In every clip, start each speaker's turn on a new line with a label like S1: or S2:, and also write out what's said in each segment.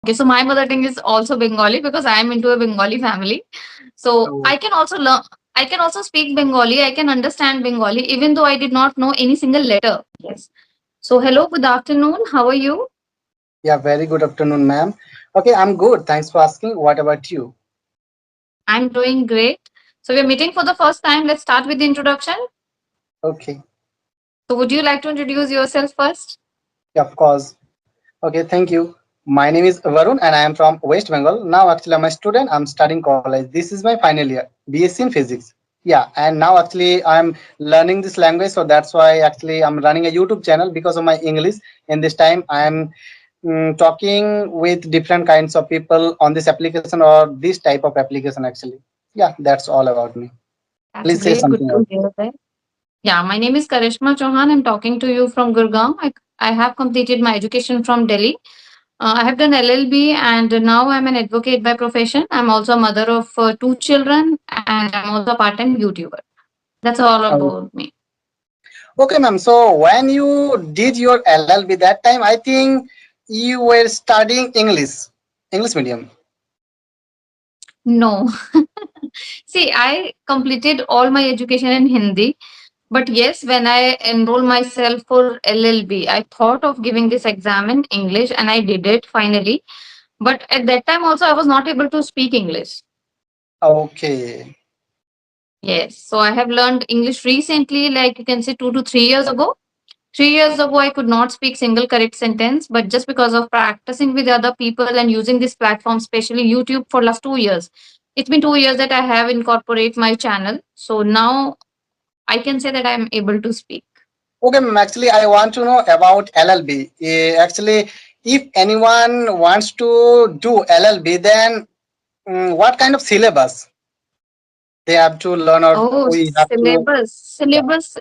S1: Okay, so my mother tongue is also Bengali because I am into a Bengali family. So
S2: Oh,
S1: I can also learn, I can also speak Bengali. I can understand Bengali, even though I did not know any single letter. Yes. So hello, good afternoon. How are you?
S2: yeah, very good afternoon, ma'am. Okay, I'm good. Thanks for asking. What about you?
S1: I'm doing great. So we're meeting for the first time. Let's start with the introduction.
S2: Okay,
S1: So would you like to introduce yourself first?
S2: yeah, of course. Okay, thank you. My name is Varun and I am from West Bengal. Now, actually, I'm a student. I'm studying college. This is my final year, BSc in Physics. Yeah, and now actually I'm learning this language, so that's why actually I'm running a YouTube channel because of my English. In this time, I'm talking with different kinds of people on this application or this type of application actually. Yeah, that's all about me.
S1: That's
S2: Please say
S1: great. Good
S2: something
S1: to
S2: else.
S1: hear that. Yeah, my name is Karishma Chauhan. I'm talking to you from Gurgaon. I have completed my education from Delhi. I have done LLB and now I'm an advocate by profession. I'm also a mother of two children and I'm also a part time YouTuber. That's all
S2: Oh,
S1: about me.
S2: okay, ma'am. So when you did your LLB that time, I think you were studying English medium.
S1: No. See, I completed all my education in Hindi. But yes, when I enrolled myself for LLB, I thought of giving this exam in English and I did it finally. But at that time also, I was not able to speak English.
S2: Okay.
S1: Yes. So I have learned English recently, like you can say 2 to 3 years ago. 3 years ago, I could not speak single correct sentence, but just because of practicing with other people and using this platform, especially YouTube, for last 2 years, it's been 2 years that I have incorporate my channel. So now I can say that I am able to speak.
S2: Okay, ma'am. Actually, I want to know about LLB. Actually, if anyone wants to do LLB, then what kind of syllabus they have to learn or
S1: Oh,
S2: we have to?
S1: syllabus.
S2: Yeah.
S1: Syllabus.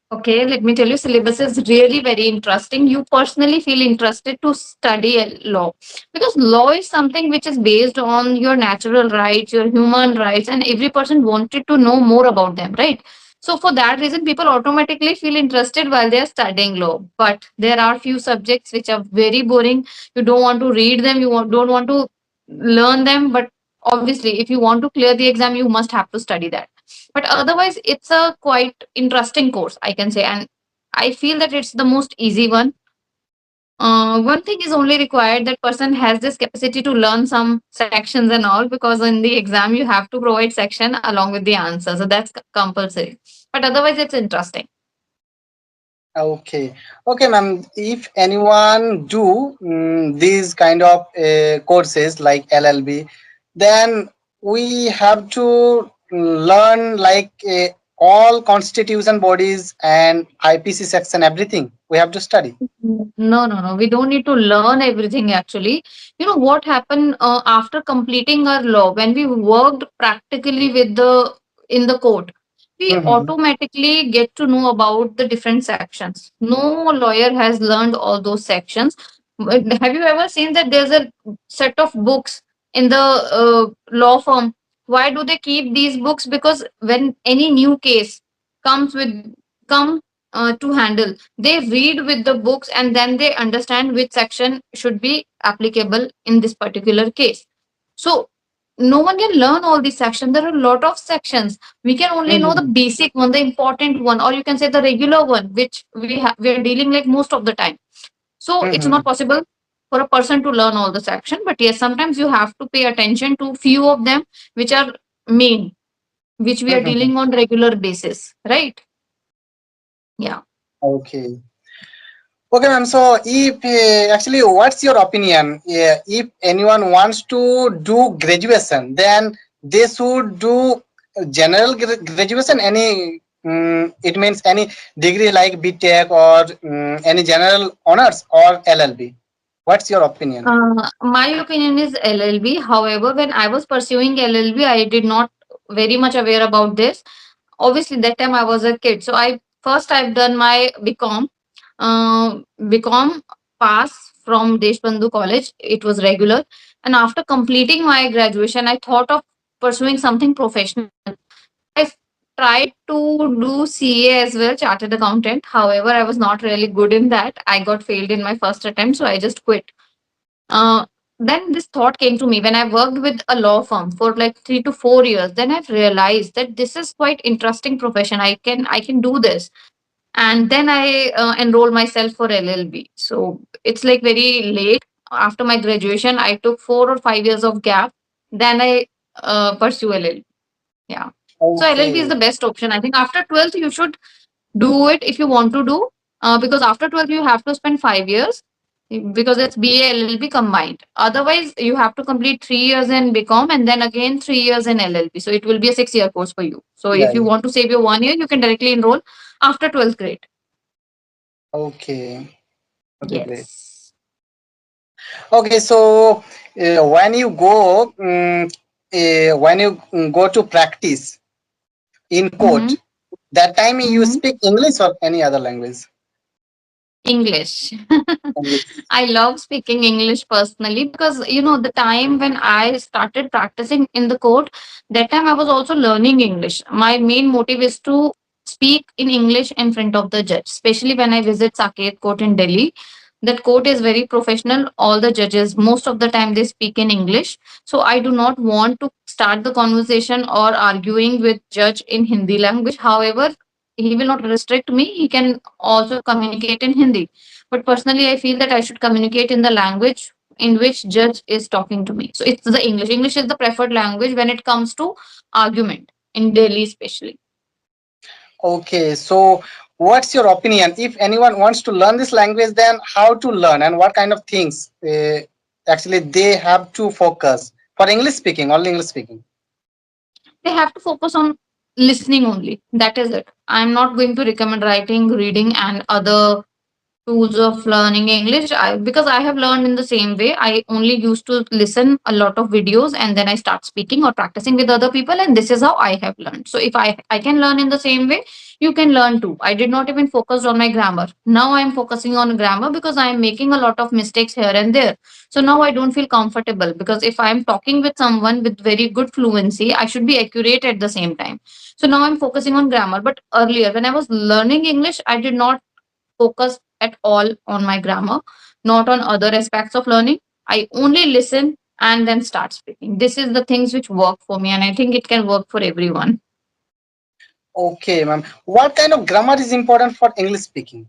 S1: Okay, let me tell you, syllabus is really very interesting. You personally feel interested to study law because law is something which is based on your natural rights, your human rights, and every person wanted to know more about them, right? So for that reason, people automatically feel interested while they are studying law. But there are few subjects which are very boring. You don't want to read them. Don't want to learn them. But obviously, if you want to clear the exam, you must have to study that, but otherwise it's a quite interesting course, I can say, and I feel that it's the most easy one. One thing is only required, that person has this capacity to learn some sections and all, because in the exam you have to provide section along with the answer, so that's compulsory, but otherwise it's interesting.
S2: Okay, okay, ma'am. If anyone do these kind of courses like LLB, then we have to learn like all constitution bodies and IPC section, everything. We have to study.
S1: No, no, no. We don't need to learn everything actually. You know what happened after completing our law, when we worked practically with the in the court, we
S2: Mm-hmm.
S1: automatically get to know about the different sections. No lawyer has learned all those sections. But have you ever seen that there's a set of books in the law firm? Why do they keep these books? Because when any new case comes with come to handle, they read with the books and then they understand which section should be applicable in this particular case. So no one can learn all these sections. There are a lot of sections. We can only know the
S2: Mm-hmm.
S1: basic one, the important one, or you can say the regular one, which we are dealing like most of the time. So it's
S2: Mm-hmm.
S1: not possible for a person to learn all the section. But yes, sometimes you have to pay attention to few of them, which are main, which we are
S2: Mm-hmm.
S1: dealing on regular basis, right? Yeah.
S2: Okay. Okay, ma'am. So, if actually, what's your opinion? If anyone wants to do graduation, then they should do general graduation. It means any degree like BTech or any general honors or LLB. What's your opinion?
S1: My opinion is LLB. However, when I was pursuing LLB, I did not very much aware about this. Obviously, that time I was a kid. So I've done my BCom. BCom pass from Deshbandhu College. It was regular. And after completing my graduation, I thought of pursuing something professional. So I tried to do CA as well, chartered accountant. However, I was not really good in that. I got failed in my first attempt, so I just quit. then this thought came to me when I worked with a law firm for like 3 to 4 years. Then I've realized that this is quite interesting profession. I can do this. And then I enrolled myself for LLB. So it's like very late after my graduation. I took 4 or 5 years of gap. Then I pursue LLB. Yeah. So LLB is
S2: Okay.
S1: the best option. I think after 12th you should do it if you want to do, because after 12 you have to spend 5 years, because it's BA LLB combined. Otherwise you have to complete 3 years in BCom and then again 3 years in LLB. So it will be a 6 year course for you. So
S2: Yeah,
S1: if you
S2: yeah.
S1: want to save your 1 year, you can directly enroll after 12th grade.
S2: Okay. Okay, great.
S1: Yes.
S2: Okay, so when you go, when you go to practice in
S1: Mm-hmm.
S2: court, that time you
S1: Mm-hmm.
S2: speak English or any other language?
S1: English.
S2: English.
S1: I love speaking English personally because the time when I started practicing in the court, that time I was also learning English. My main motive is to speak in English in front of the judge, especially when I visit Saket Court in Delhi. That court is very professional. All the judges, most of the time, they speak in English. So I do not want to start the conversation or arguing with judge in Hindi language. However, he will not restrict me. He can also communicate in Hindi. But personally, I feel that I should communicate in the language in which judge is talking to me. So it's the English. English is the preferred language when it comes to argument in Delhi, especially.
S2: Okay, so what's your opinion? If anyone wants to learn this language, then how to learn and what kind of things actually they have to focus for English speaking, only English speaking?
S1: They have to focus on listening only. That is it. I'm not going to recommend writing, reading, and other tools of learning English. Because I have learned in the same way. I only used to listen a lot of videos and then I start speaking or practicing with other people, and this is how I have learned. So if I can learn in the same way, you can learn too. I did not even focus on my grammar. Now I'm focusing on grammar because I am making a lot of mistakes here and there. So now I don't feel comfortable, because if I'm talking with someone with very good fluency, I should be accurate at the same time. So now I'm focusing on grammar. But earlier, when I was learning English, I did not focus at all on my grammar, not on other aspects of learning. I only listen and then start speaking. This is the things which work for me, and I think it can work for everyone.
S2: Okay, ma'am. What kind of grammar is important for English speaking?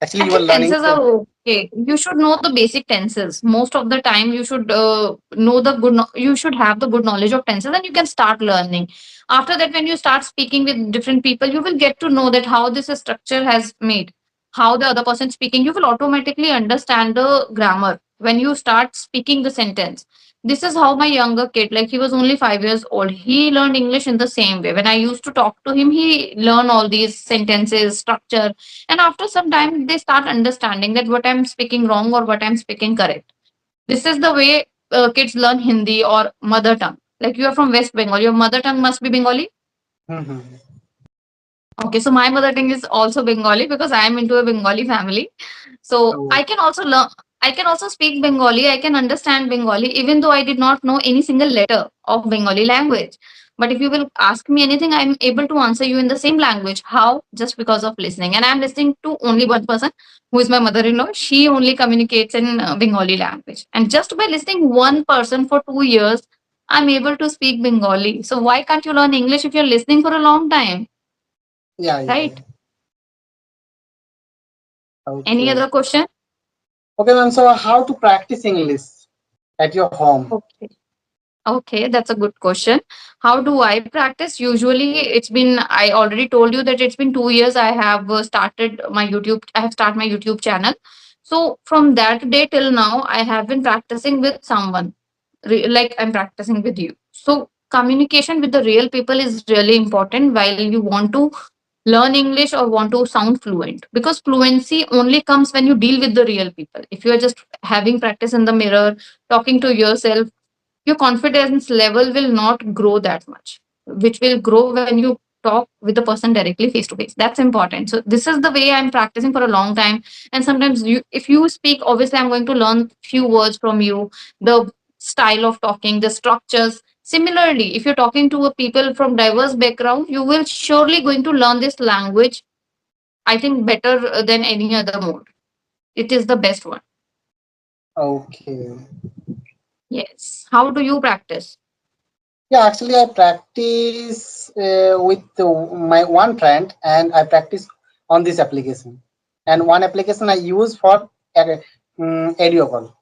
S2: Actually,
S1: I
S2: you were
S1: think
S2: learning.
S1: tenses are okay. You should know the basic tenses. Most of the time, you should know the good. You should have the good knowledge of tenses, and you can start learning. After that, when you start speaking with different people, you will get to know that how this structure has made, how the other person speaking. You will automatically understand the grammar when you start speaking the sentence. This is how my younger kid, like he was only 5 years old, he learned English in the same way. When I used to talk to him, he learned all these sentences, structure, and after some time they start understanding that what I'm speaking wrong or what I'm speaking correct. This is the way kids learn Hindi or mother tongue. Like you are from West Bengal, your mother tongue must be Bengali.
S2: Mhm.
S1: Okay, so my mother tongue is also Bengali because I am into a Bengali family. So
S2: Oh,
S1: I can also learn, I can also speak Bengali, I can understand Bengali, even though I did not know any single letter of Bengali language. But if you will ask me anything, I'm able to answer you in the same language. How? Just because of listening. And I'm listening to only one person, who is my mother in law. She only communicates in Bengali language. And just by listening one person for 2 years, I'm able to speak Bengali. So why can't you learn English if you're listening for a long time?
S2: yeah, yeah,
S1: Right?
S2: yeah.
S1: Any
S2: Okay.
S1: other question?
S2: Okay, ma'am. So, how to practice English at your home?
S1: Okay. Okay, that's a good question. How do I practice? Usually, I already told you that it's been 2 years. I have started my YouTube, I have started my YouTube channel. So, from that day till now, I have been practicing with someone, like I'm practicing with you. So, communication with the real people is really important while you want to learn English or want to sound fluent, because fluency only comes when you deal with the real people. If you are just having practice in the mirror, talking to yourself, your confidence level will not grow that much, which will grow when you talk with the person directly face to face. That's important. So this is the way I'm practicing for a long time. And sometimes if you speak, obviously I'm going to learn few words from you, the style of talking, the structures. Similarly, if you're talking to a people from diverse background, you will surely going to learn this language, I think, better than any other mode. It is the best one.
S2: Okay.
S1: Yes. How do you practice?
S2: Yeah, actually, I practice with my one friend, and I practice on this application. And one application I use for audio call.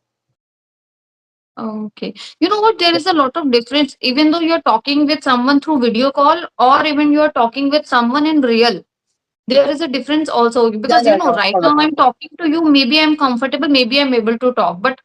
S1: Okay. You know what? There is a lot of difference, even though you're talking with someone through video call or even you're talking with someone in real. There is a difference also
S2: Yeah,
S1: because,
S2: yeah, yeah.
S1: right
S2: Of
S1: now
S2: course.
S1: I'm talking to you. Maybe I'm comfortable. Maybe I'm able to talk. But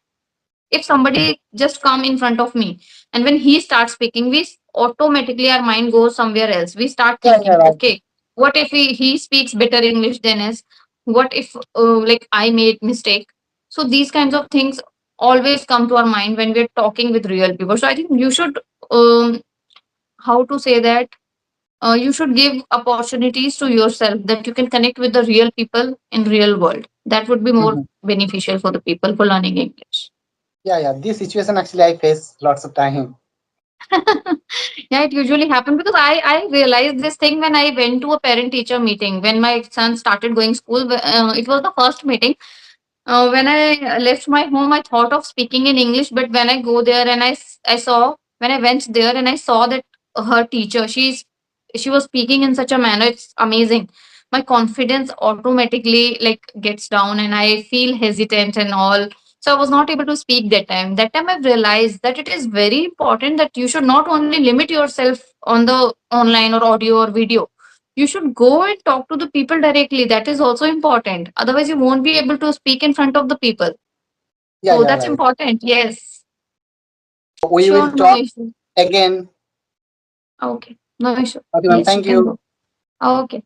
S1: if somebody just come in front of me and when he starts speaking, automatically our mind goes somewhere else. We start
S2: Yeah, yeah,
S1: thinking,
S2: right.
S1: okay, what if he speaks better English than us? What if like I made mistake? So these kinds of things always come to our mind when we're talking with real people. So I think you should how to say that you should give opportunities to yourself that you can connect with the real people in real world. That would be more
S2: Mhm.
S1: beneficial for the people for learning English.
S2: Yeah, yeah. This situation actually I face lots of time.
S1: Yeah, it usually happens because I realized this thing when I went to a parent teacher meeting when my son started going school. It was the first meeting. When I left my home, I thought of speaking in English, but when I go there and I saw when I went there and I saw that her teacher, she was speaking in such a manner, it's amazing. My confidence automatically like gets down and I feel hesitant and all. So I was not able to speak that time. That time I've realized that it is very important that you should not only limit yourself on the online or audio or video. You should go and talk to the people directly. That is also important. Otherwise, you won't be able to speak in front of the people.
S2: Yeah,
S1: So
S2: yeah,
S1: that's
S2: right.
S1: important. Yes.
S2: We will
S1: Sure, no
S2: talk
S1: issue.
S2: again.
S1: Okay. No issue.
S2: Okay, ma'am.
S1: Yes, you
S2: Thank
S1: can
S2: you.
S1: go. Okay.